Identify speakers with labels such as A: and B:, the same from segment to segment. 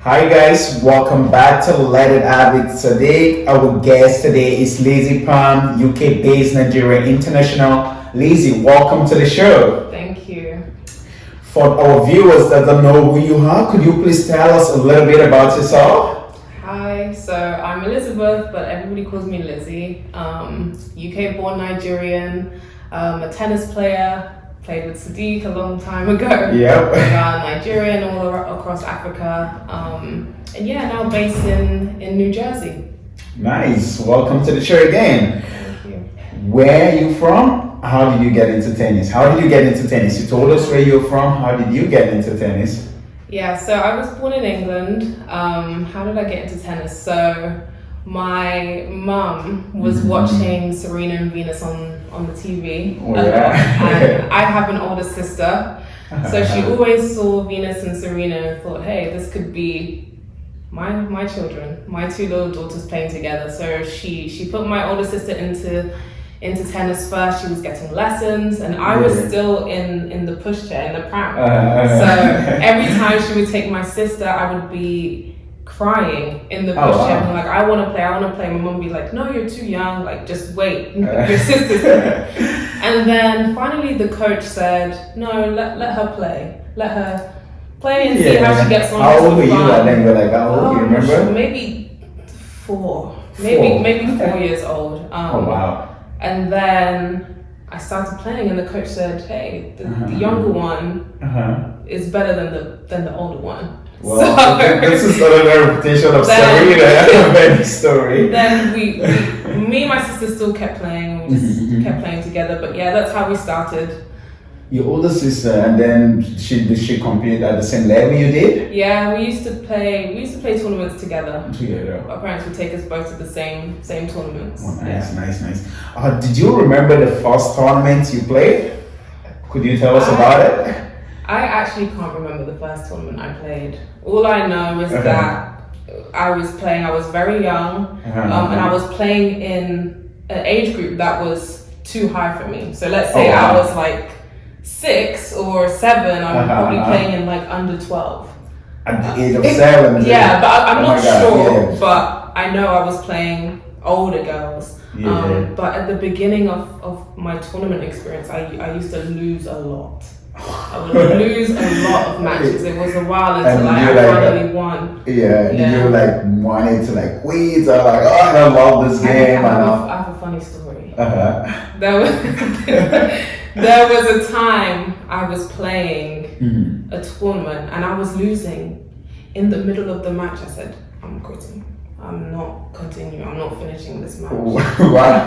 A: Hi guys, welcome back to Let It Have It. Today, our guest today is Lizzie Pam, UK-based Nigerian international. Lizzie, welcome to the show.
B: Thank you.
A: For our viewers that don't know who you are, could you please tell us a little bit about yourself?
B: Hi, so I'm Elizabeth, but everybody calls me Lizzie. UK-born Nigerian, a tennis player. Played with Sadiq a long time ago.
A: Yep.
B: Nigerian, all across Africa. And yeah, now based in New Jersey.
A: Nice. Welcome to the show again.
B: Thank you.
A: Where are you from? How did you get into tennis? How did you get into tennis? You told us where you're from. How did you get into tennis?
B: Yeah, so I was born in England. How did I get into tennis? So my mum was watching Serena and Venus on the TV.
A: Oh, yeah.
B: And I have an older sister. So she always saw Venus and Serena and thought, hey, this could be my children, my two little daughters playing together. So she put my older sister into tennis first. She was getting lessons and I was still in the pushchair, in the pram. So every time she would take my sister, I would be crying in the pushchair. Wow. Like, I want to play. My mom would be like, no, you're too young. Like, just wait. Your sister's there. And then finally the coach said, no, let her play. Let her play and see how she gets on.
A: How old were you then? You were like, how old? You remember?
B: Sure, maybe four. Maybe 4 years old.
A: Oh, wow.
B: And then I started playing and the coach said, hey, the younger one is better than the older one.
A: Well, so, this is another repetition of Serena story.
B: Then me and my sister still kept playing. We just kept playing together. But yeah, that's how we started.
A: Your older sister, and then did she compete at the same level you did?
B: Yeah, we used to play tournaments together.
A: Together.
B: Our parents would take us both to the same tournaments.
A: Oh, nice. Did you remember the first tournament you played? Could you tell us about it?
B: I actually can't remember the first tournament I played. All I know is that I was very young, and I was playing in an age group that was too high for me. So let's say I was like 6 or 7, I was probably playing in like under 12.
A: At the age of 7?
B: Yeah, but I'm not sure, but I know I was playing older girls. But at the beginning of my tournament experience, I used to lose a lot. I would lose a lot of matches. It was a while until I finally won.
A: Yeah, you like wanted to like quit or like, I love this game.
B: I have a funny story. There was a time I was playing a tournament and I was losing. In the middle of the match, I said, I'm quitting. I'm not continuing. I'm not finishing this match.
A: Why?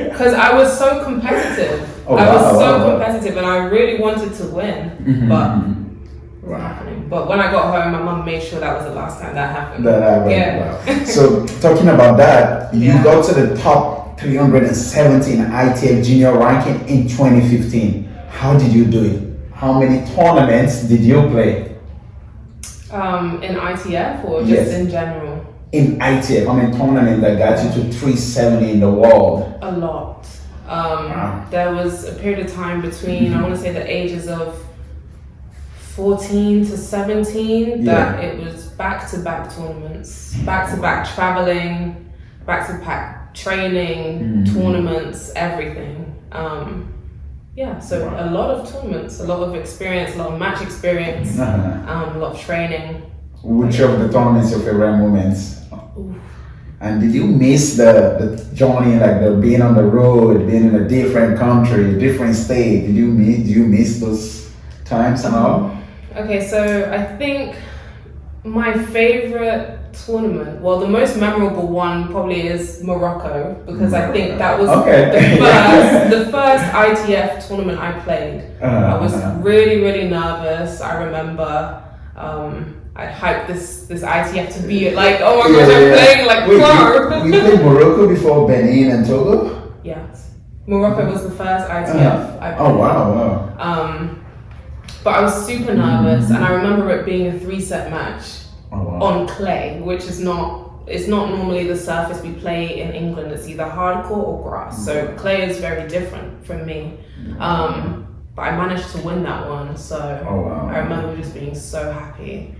B: Because I was so competitive. Competitive, and I really wanted to win, but it wasn't happening. But when I got home, my mum made sure that was the last time that happened.
A: Wow. So talking about that, you got to the top 370 in ITF junior ranking in 2015. How did you do it? How many tournaments did you play?
B: In ITF or just in general? In
A: ITF, how many tournaments that got you to 370 in the world?
B: A lot. There was a period of time between, I want to say the ages of 14 to 17, that it was back-to-back tournaments, back-to-back traveling, back-to-back training, tournaments, everything. So a lot of tournaments, a lot of experience, a lot of match experience, a lot of training.
A: Which of the tournaments your favorite moments? And did you miss the journey, like the being on the road, being in a different country, different state? Did you miss those times and all?
B: Okay, so I think my favorite tournament, well, the most memorable one probably is Morocco, because I think that was the first ITF tournament I played. I was really, really nervous. I remember I hyped this ITF to be like, oh my gosh, I'm playing like pro.
A: We played Morocco before Benin and Togo?
B: Yes. Morocco was the first ITF I played.
A: Oh, wow.
B: But I was super nervous, and I remember it being a 3-set match on clay, which is it's not normally the surface we play in England. It's either hardcourt or grass. So clay is very different from me. But I managed to win that one, so I remember just being so happy.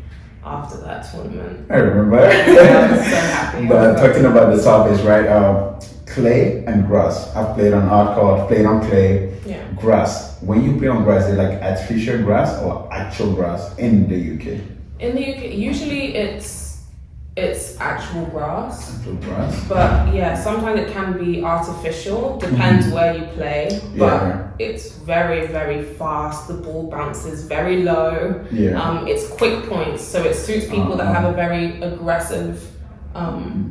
B: after that tournament.
A: I remember.
B: I was so happy.
A: But talking about the surface, right? Clay and grass. I've played on hard court, played on clay,
B: Yeah.
A: grass. When you play on grass, is it like artificial grass or actual grass in the UK?
B: In the UK, usually it's actual grass.
A: Actual grass.
B: But yeah, sometimes it can be artificial, depends where you play. But
A: Yeah.
B: it's very, very fast. The ball bounces very low.
A: Yeah.
B: It's quick points, so it suits people that have a very aggressive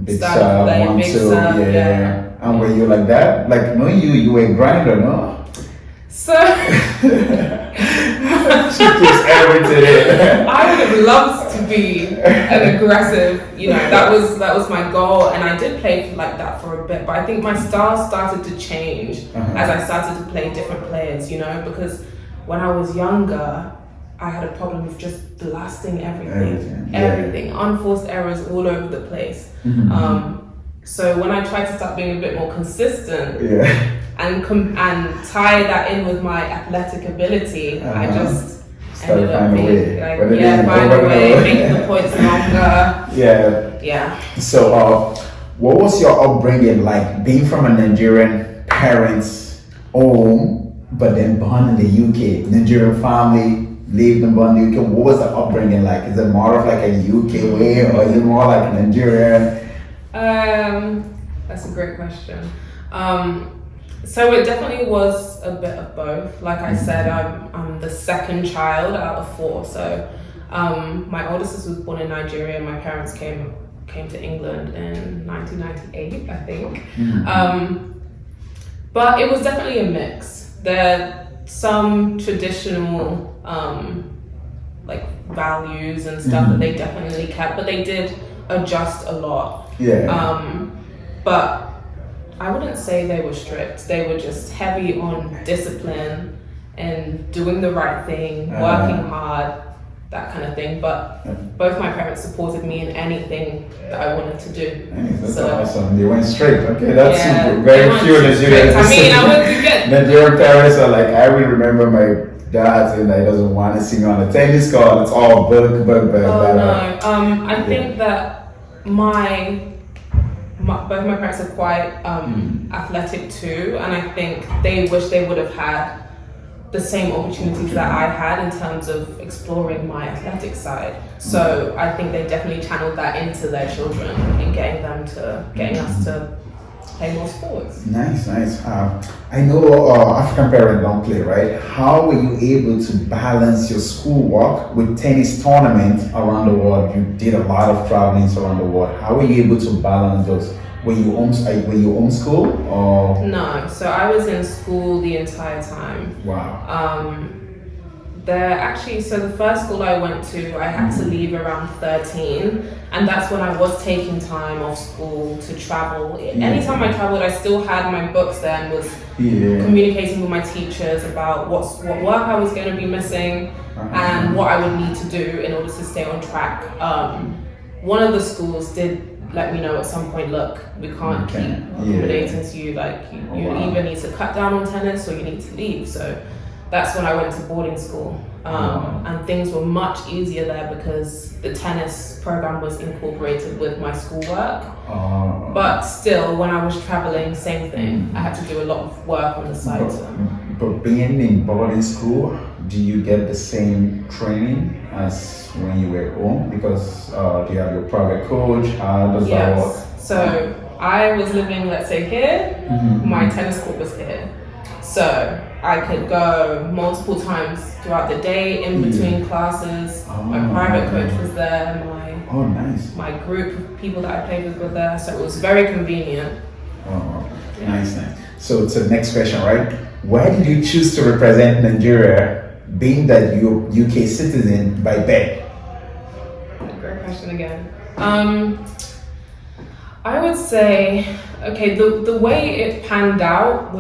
A: Big
B: style of
A: serve,
B: play.
A: one,
B: Big
A: two,
B: serve,
A: yeah. And were you like that? Like, no, you were a grinder, no?
B: So
A: She keeps everything.
B: I would have loved to be an aggressive, that was my goal, and I did play like that for a bit, but I think my style started to change as I started to play different players, because when I was younger, I had a problem with just blasting everything, unforced errors all over the place. So when I tried to start being a bit more consistent, and tie that in with my athletic ability, I just ended up being find a way, making the points longer. Yeah.
A: So, what was your upbringing like? Being from a Nigerian parents' home, but then born in the UK, Nigerian family, lived and born in the UK. What was the upbringing like? Is it more of like a UK way, or is it more like Nigerian?
B: That's a great question. So it definitely was a bit of both. Like I said, I'm the second child out of four. So my oldest sister was born in Nigeria. My parents came to England in 1998, I think. But it was definitely a mix. There are some traditional like values and stuff that they definitely kept, but they did adjust a lot. But I wouldn't say they were strict. They were just heavy on discipline and doing the right thing, working hard, that kind of thing. But both my parents supported me in anything that I wanted to do.
A: That's awesome. They went straight. Okay, that's super. Very few Nigerians.
B: I went to get
A: Nigerian parents are like, I will remember my dad saying that he doesn't want to see me on the tennis court. It's all book.
B: No. I think that both my parents are quite athletic too, and I think they wish they would have had the same opportunities that I had in terms of exploring my athletic side. So I think they definitely channeled that into their children and getting us to play more sports.
A: Nice. I know African parents don't play, right? How were you able to balance your schoolwork with tennis tournaments around the world? You did a lot of traveling around the world. How were you able to balance those? Were you homeschooled or?
B: No, so I was in school the entire time.
A: Wow.
B: So the first school I went to, I had to leave around 13, and that's when I was taking time off school to travel. Anytime I traveled, I still had my books there and was communicating with my teachers about what work I was going to be missing and what I would need to do in order to stay on track. One of the schools did let me know at some point, look, we can't keep accommodating to you, like you either need to cut down on tennis or you need to leave. So that's when I went to boarding school, and things were much easier there because the tennis program was incorporated with my schoolwork. But still, when I was traveling, same thing. I had to do a lot of work on the side.
A: But being in boarding school, do you get the same training as when you were home? Because do you have your private coach? How does that work?
B: So I was living, let's say, here. My tennis court was here. So I could go multiple times throughout the day in between classes. My private coach was there. My group of people that I played with were there. So it was very convenient.
A: Nice. So to the next question, right? Why did you choose to represent Nigeria, being that you're UK citizen by birth?
B: Great question again. I would say, okay, the way it panned out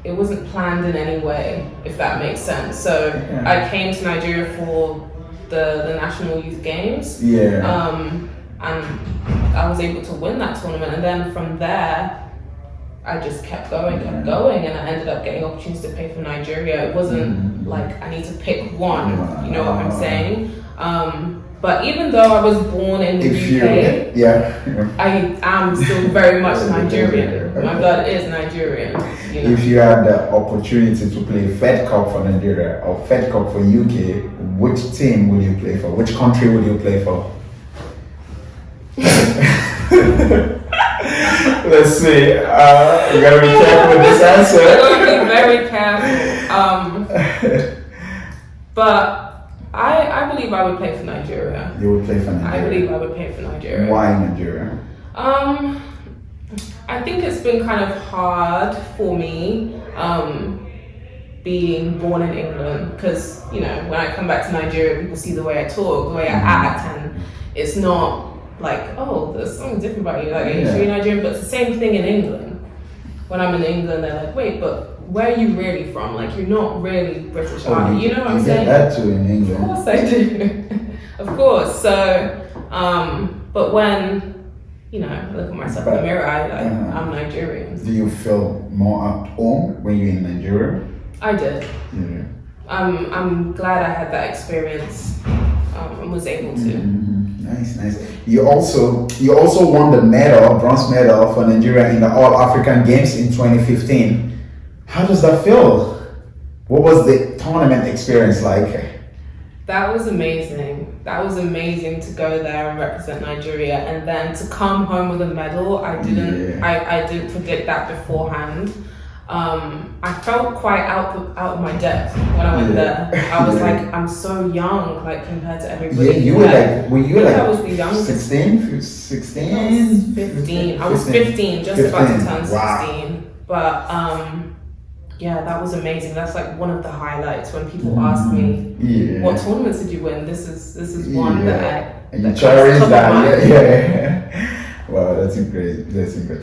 B: it wasn't planned in any way, if that makes sense. So I came to Nigeria for the National Youth Games. And I was able to win that tournament, and then from there I just kept going, and I ended up getting opportunities to play for Nigeria. It wasn't like I need to pick one, you know what I'm saying? But even though I was born in the UK, I am still very much Nigerian. My blood is Nigerian. You know?
A: If you had the opportunity to play Fed Cup for Nigeria or Fed Cup for UK, which team would you play for? Which country would you play for? Let's see. You gotta be careful with this answer.
B: I'm gonna be very careful. But I believe I would play for Nigeria.
A: You would play for Nigeria?
B: I believe I would play for Nigeria.
A: Why Nigeria?
B: I think it's been kind of hard for me being born in England because, you know, when I come back to Nigeria, people see the way I talk, the way I act, and it's not like, oh, there's something different about you. Like, are you sure you're Nigerian? But it's the same thing in England. When I'm in England, they're like, wait, but where are you really from? Like, you're not really British, are you? You know what I'm saying?
A: You get that too in England.
B: Of course I do. Of course. So, but when, you know, I look at myself in the mirror, I'm Nigerian.
A: Do you feel more at home when you're in Nigeria?
B: I did.
A: Yeah.
B: I'm glad I had that experience and was able to.
A: Nice. You also won the bronze medal for Nigeria in the All African Games in 2015. How does that feel? What was the tournament experience like?
B: That was amazing. That was amazing to go there and represent Nigeria, and then to come home with a medal. I didn't predict that beforehand. I felt quite out of my depth when I went there. I was like, I'm so young, like compared to everybody.
A: Yeah, you were like,
B: I was the youngest.
A: 16?
B: I was 15. I was 15, just about to turn 16.
A: Wow.
B: But yeah, that was amazing. That's like one of the highlights when people ask me, what tournaments did you win? This is one that
A: you cherish that. Yeah. Wow, that's incredible.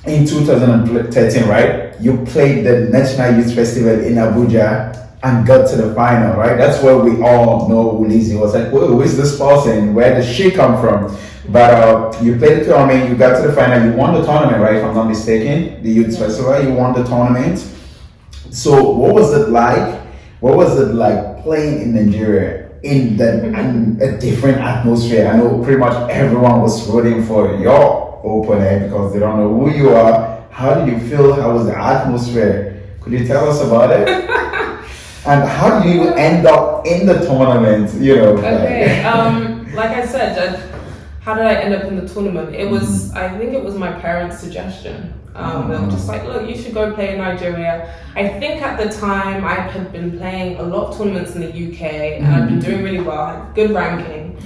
A: In 2013, right? You played the National Youth Festival in Abuja and got to the final, right? That's where we all know Lizzie was like, whoa, who is this person? Where did she come from? But you played the tournament, you got to the final, you won the tournament, right? If I'm not mistaken, the Youth Festival, you won the tournament. So what was it like? What was it like playing in Nigeria in a different atmosphere? I know pretty much everyone was rooting for your opponent because they don't know who you are. How did you feel? How was the atmosphere? Could you tell us about it? And how did you end up in the tournament? You know.
B: Okay. Like I said, how did I end up in the tournament? It was, I think it was my parents' suggestion. They were just like, look, you should go play in Nigeria. I think at the time I had been playing a lot of tournaments in the UK and I'd been doing really well, I had good ranking.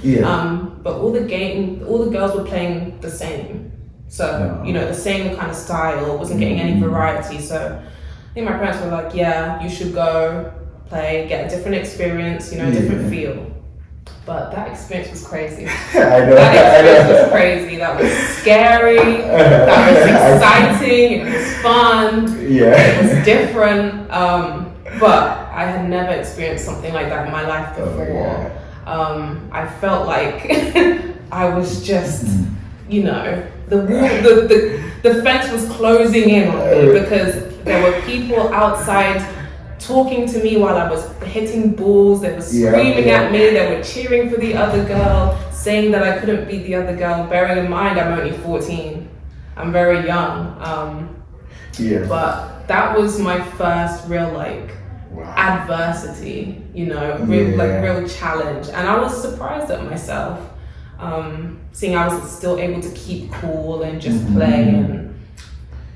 B: But all the girls were playing the same. So, you know, the same kind of style, wasn't getting any variety. So I think my parents were like, yeah, you should go play, get a different experience, you know, different feel. But that experience was crazy. That experience was crazy. That was scary. That was exciting. It was fun. It was different. But I had never experienced something like that in my life before. I felt like I was just, you know, the fence was closing in on me because there were people outside talking to me while I was hitting balls. They were screaming at me. They were cheering for the other girl, saying that I couldn't beat the other girl. Bearing in mind, I'm only 14. I'm very young. But that was my first real adversity, you know, real challenge. And I was surprised at myself, seeing I was still able to keep cool and just play.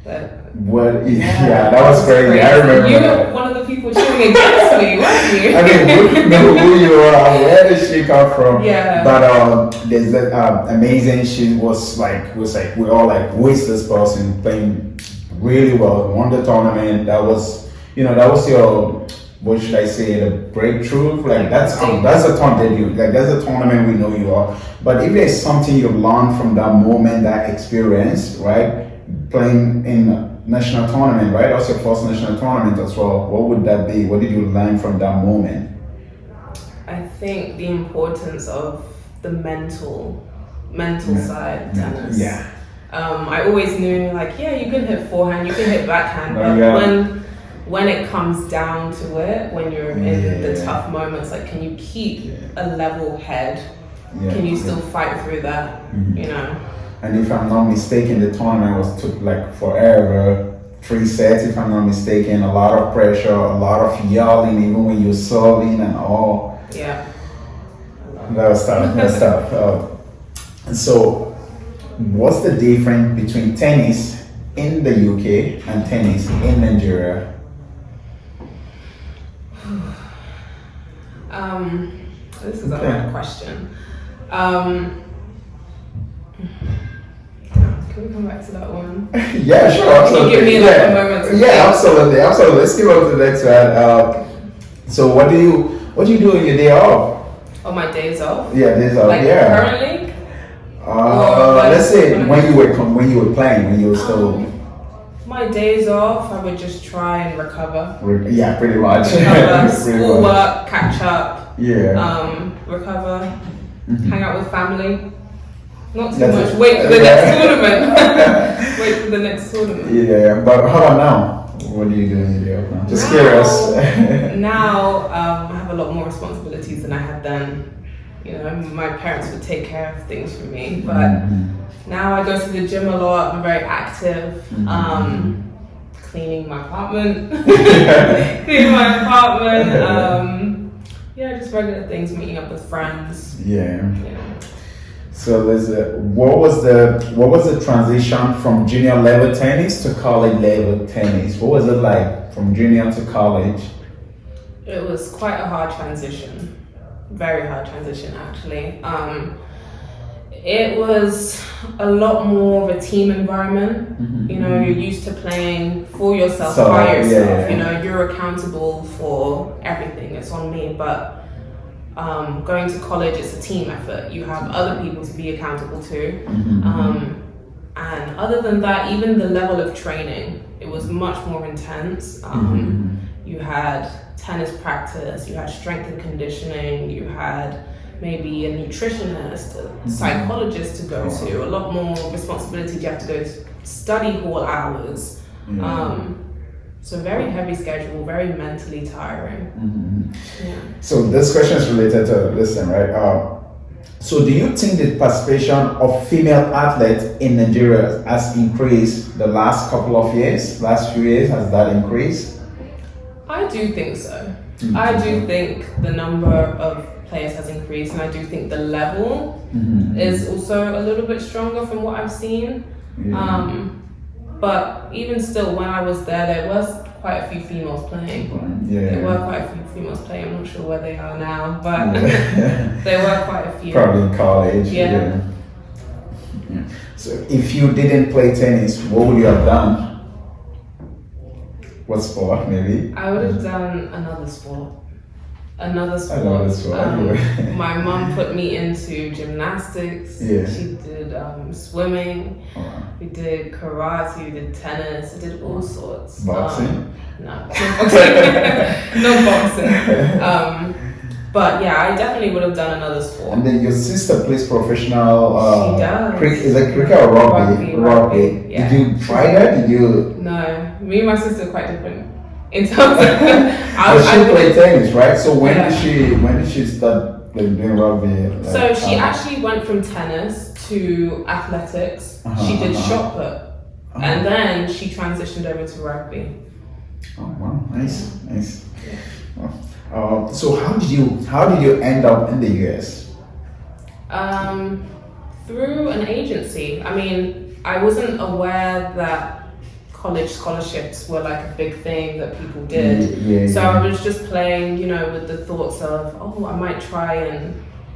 B: That was crazy. I remember you were one of the people cheering against me, weren't you? I
A: mean, we know who you are. Where did she come from? But there's that amazing. She was like, we're all like, who is this person playing really well? Won the tournament. That was your, what should I say, the breakthrough. Like that's a tournament debut. Like that's a tournament we know you are. But if there's something you learned from that moment, that experience, right? Playing in a national tournament, right? That was your first national tournament as well. What would that be? What did you learn from that moment?
B: I think the importance of the mental side of tennis. I always knew, like, you can hit forehand, you can hit backhand, but when it comes down to it, when you're in the tough moments, like, can you keep a level head? Can you still fight through that? You know.
A: And if I'm not mistaken, the tournament took like forever. 3 sets, if I'm not mistaken. A lot of pressure, a lot of yelling, even when you're serving and all.
B: Yeah.
A: That was tough. That was tough. And so, what's the difference between tennis in the UK and tennis in Nigeria?
B: This is a hard question. Can we come back to that one?
A: Yeah, sure, absolutely.
B: Can you give me like a moment to think?
A: Absolutely. Let's give on to the next one. So, what do you do on your day off?
B: On my days off?
A: Yeah, days off.
B: Like currently?
A: Let's say when you were playing, when you were still.
B: My days off, I would just try and recover.
A: Yeah, pretty much.
B: Recover, schoolwork, catch up.
A: Yeah.
B: Recover, hang out with family. Not too much. Wait for the next tournament. Wait for the next tournament.
A: Yeah, but how about now? What are you doing in your day off now? Just curious.
B: Now, I have a lot more responsibilities than I had then. You know, my parents would take care of things for me, but now I go to the gym a lot. I'm very active. Cleaning my apartment. Yeah, just regular things. Meeting up with friends.
A: Yeah. So what was the transition from junior level tennis to college level tennis? What was it like from junior to college?
B: It was quite a hard transition, very hard transition actually. It was a lot more of a team environment. You know, you're used to playing for yourself, by yourself. You know, you're accountable for everything. It's on me, but. Going to college, it's a team effort. You have other people to be accountable to. And other than that, even the level of training, it was much more intense. You had tennis practice, you had strength and conditioning, you had maybe a nutritionist, a psychologist to go to, a lot more responsibility. You have to go to study hall hours. So very heavy schedule, very mentally tiring.
A: So this question is related to this thing, right? So do you think the participation of female athletes in Nigeria has increased the last couple of years, last few years? Has that increased?
B: I do think so. I do think the number of players has increased, and I do think the level is also a little bit stronger from what I've seen. But even still, when I was there was quite a few females playing. There were quite a few females playing. I'm not sure where they are now, but there were quite a few.
A: Probably in college. Yeah. So if you didn't play tennis, what would you have done? What sport, maybe?
B: I would have done another sport. My mum put me into gymnastics. She did swimming. We did karate. We did tennis. We did all sorts.
A: Boxing?
B: No boxing. No boxing. But yeah, I definitely would have done another sport.
A: And then your sister plays professional.
B: She does.
A: Is it cricket or rugby? Rugby.
B: Yeah.
A: Did you try that?
B: No. Me and my sister are quite different. In terms of,
A: she played tennis, right? So when did she start doing rugby?
B: So she actually went from tennis to athletics. She did shot put, and then she transitioned over to rugby.
A: Oh wow, nice. Yeah. So how did you end up in the US?
B: Through an agency. I mean, I wasn't aware that college scholarships were like a big thing that people did. So I was just playing, you know, with the thoughts of, I might try and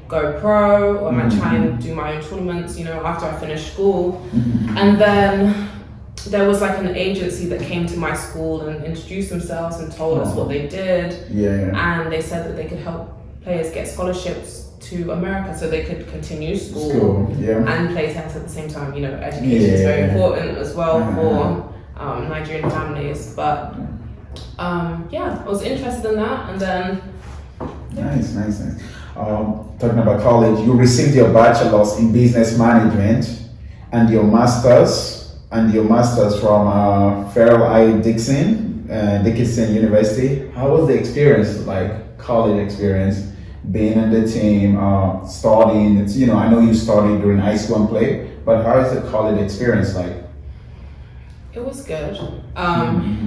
B: go pro, or I might try and do my own tournaments, you know, after I finished school. And then there was like an agency that came to my school and introduced themselves and told us what they did. And they said that they could help players get scholarships to America so they could continue school and play tennis at the same time. You know, education is very important as well for Nigerian families, but I was interested in that, and then
A: nice. Talking about college, you received your bachelor's in business management and your master's from Farrell I. Dixon Dickinson University. How was the experience, like college experience, being on the team, studying? It's, I know you studied during high school and play, but how is the college experience like?
B: It was good.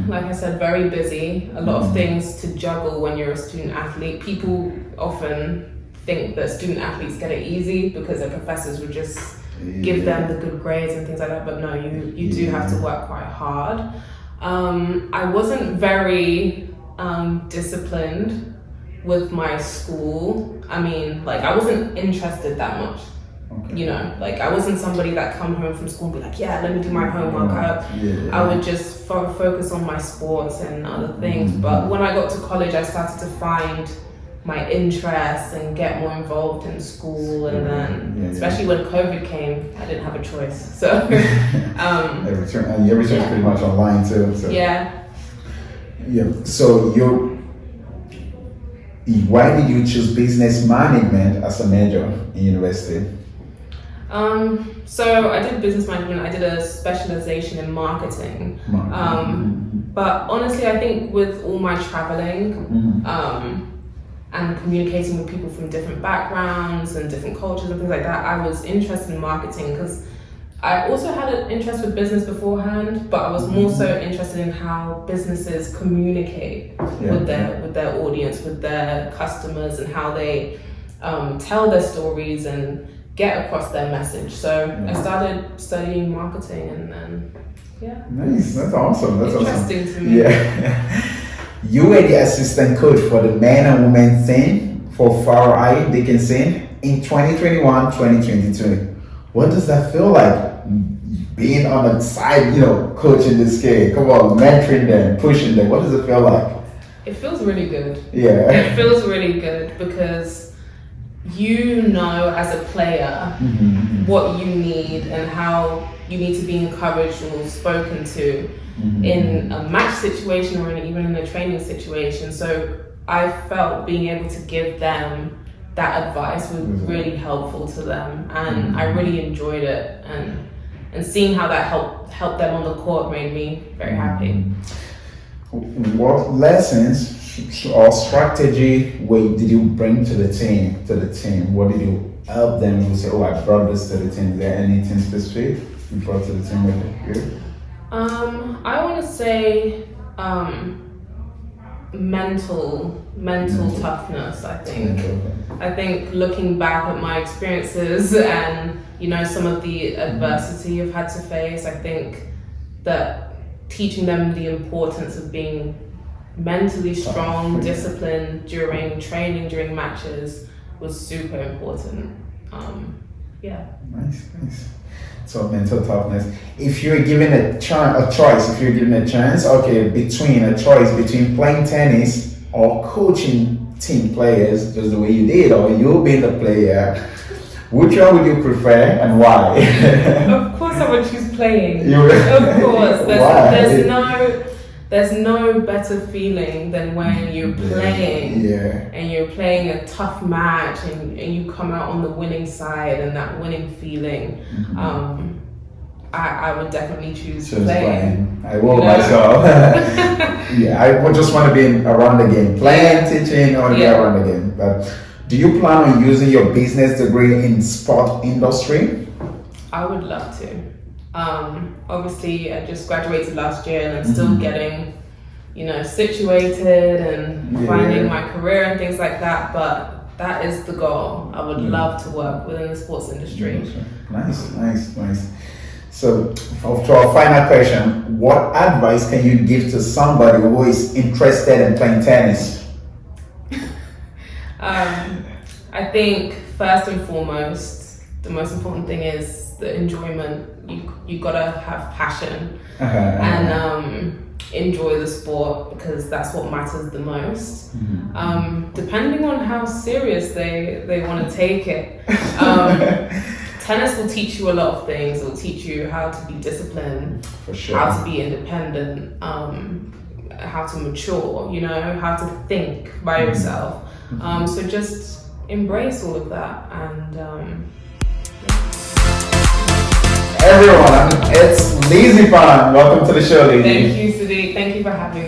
B: Like I said, very busy. A lot of things to juggle when you're a student athlete. People often think that student athletes get it easy because their professors would just give them the good grades and things like that. But no, you do have to work quite hard. I wasn't very disciplined with my school. I mean, like, I wasn't interested that much. Okay. Like, I wasn't somebody that come home from school and be like, yeah, let me do my homework. I would just focus on my sports and other things. But when I got to college, I started to find my interests and get more involved in school. And then, especially when COVID came, I didn't have a choice. So,
A: everything's pretty much online too. So. Yeah. So why did you choose business management as a major in university?
B: So I did business management. I did a specialization in marketing. But honestly, I think with all my traveling, and communicating with people from different backgrounds and different cultures and things like that, I was interested in marketing because I also had an interest with business beforehand, but I was more so interested in how businesses communicate with their audience, with their customers, and how they tell their stories and get across their message. So I started studying marketing, and then
A: nice. That's awesome. That's
B: interesting
A: awesome.
B: to me.
A: Yeah. You were the assistant coach for the men and women team for Far Dickinson in 2021-2022. What does that feel like, being on the side, coaching this kid? Come on, mentoring them, pushing them. What does it feel like?
B: It feels really good.
A: Yeah.
B: It feels really good because as a player what you need and how you need to be encouraged or spoken to in a match situation or even in a training situation. So I felt being able to give them that advice was really helpful to them, and I really enjoyed it, and seeing how that helped them on the court made me very happy.
A: What lessons or strategy did you bring to the team? What did you help them? You say, I brought this to the team. Is there anything specific you brought to the team with you?
B: I want to say mental toughness. I think looking back at my experiences and some of the adversity I've had to face, I think that teaching them the importance of being mentally strong, disciplined during training, during matches was super important.
A: Nice. So mental toughness. If you're given a choice, between playing tennis or coaching team players, just the way you did, or you being the player, which one would you prefer and why?
B: Of course, I would choose playing.
A: Of
B: course, there's no better feeling than when you're playing and you're playing a tough match and you come out on the winning side, and that winning feeling. I would definitely choose playing.
A: I will myself. I would just want to be around the game, playing, teaching, or be around the game. But do you plan on using your business degree in sport industry?
B: I would love to. Obviously, I just graduated last year, and I'm still getting, situated and finding my career and things like that. But that is the goal. I would love to work within the sports industry.
A: Nice. So, to our final question, what advice can you give to somebody who is interested in playing tennis?
B: I think first and foremost, the most important thing is the enjoyment. You gotta have passion and enjoy the sport, because that's what matters the most. Depending on how serious they want to take it. Tennis will teach you a lot of things. It will teach you how to be disciplined, how to be independent, how to mature, how to think by yourself. So just embrace all of that. And everyone,
A: it's Lizzie Pam. Welcome to the show, Lizzie.
B: Thank you, Sadiq. Thank you for having me.